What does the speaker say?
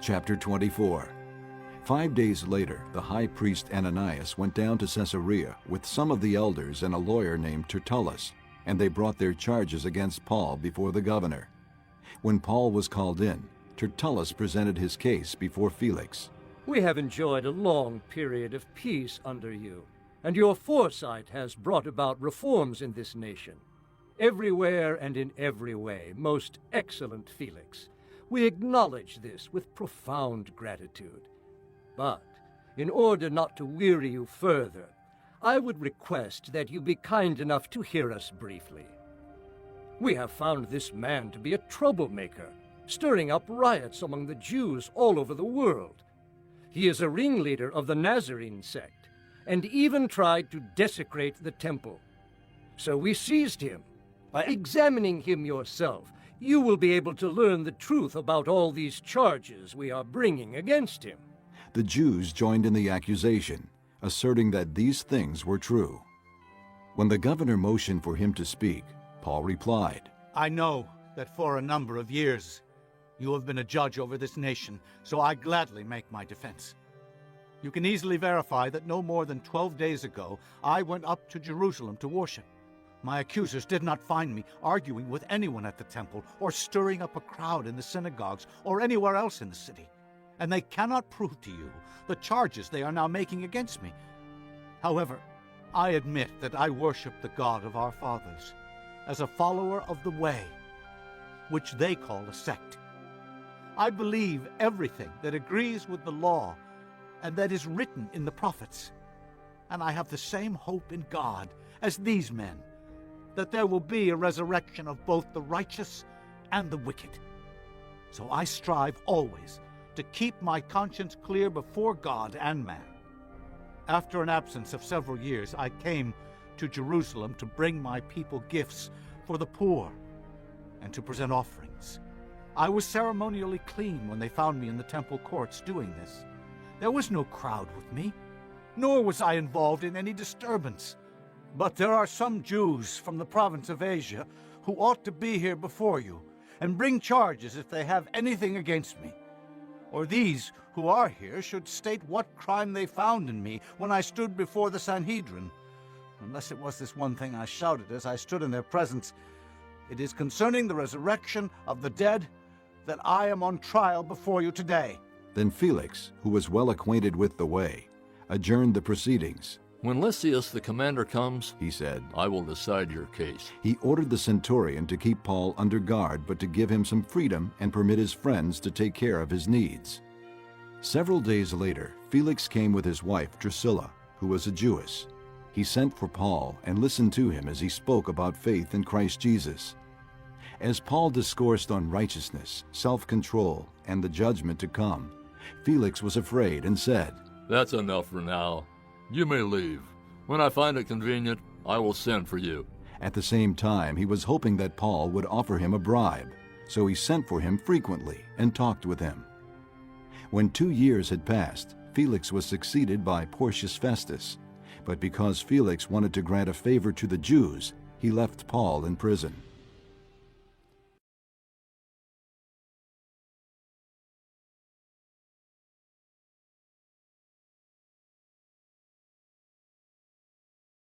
Chapter 24. 5 days later, the high priest Ananias went down to Caesarea with some of the elders and a lawyer named Tertullus, and they brought their charges against Paul before the governor. When Paul was called in, Tertullus presented his case before Felix. We have enjoyed a long period of peace under you, and your foresight has brought about reforms in this nation. Everywhere and in every way, most excellent Felix. We acknowledge this with profound gratitude. But, in order not to weary you further, I would request that you be kind enough to hear us briefly. We have found this man to be a troublemaker, stirring up riots among the Jews all over the world. He is a ringleader of the Nazarene sect, and even tried to desecrate the temple. So we seized him. By examining him yourself, you will be able to learn the truth about all these charges we are bringing against him. The Jews joined in the accusation, asserting that these things were true. When the governor motioned for him to speak, Paul replied, I know that for a number of years you have been a judge over this nation, so I gladly make my defense. You can easily verify that no more than 12 days ago I went up to Jerusalem to worship. My accusers did not find me arguing with anyone at the temple or stirring up a crowd in the synagogues or anywhere else in the city. And they cannot prove to you the charges they are now making against me. However, I admit that I worship the God of our fathers as a follower of the way, which they call a sect. I believe everything that agrees with the law and that is written in the prophets. And I have the same hope in God as these men, that there will be a resurrection of both the righteous and the wicked. So I strive always to keep my conscience clear before God and man. After an absence of several years, I came to Jerusalem to bring my people gifts for the poor and to present offerings. I was ceremonially clean when they found me in the temple courts doing this. There was no crowd with me, nor was I involved in any disturbance. But there are some Jews from the province of Asia who ought to be here before you and bring charges if they have anything against me. Or these who are here should state what crime they found in me when I stood before the Sanhedrin. Unless it was this one thing I shouted as I stood in their presence. It is concerning the resurrection of the dead that I am on trial before you today. Then Felix, who was well acquainted with the way, adjourned the proceedings. When Lysias the commander comes, He said, I will decide your case. He ordered the centurion to keep Paul under guard, but to give him some freedom and permit his friends to take care of his needs. Several days later, Felix came with his wife Drusilla, who was a Jewess. He sent for Paul and listened to him as he spoke about faith in Christ Jesus. As Paul discoursed on righteousness, self-control, and the judgment to come, Felix was afraid and said, That's enough for now. You may leave. When I find it convenient, I will send for you. At the same time, he was hoping that Paul would offer him a bribe, so he sent for him frequently and talked with him. When 2 years had passed, Felix was succeeded by Porcius Festus, but because Felix wanted to grant a favor to the Jews, he left Paul in prison.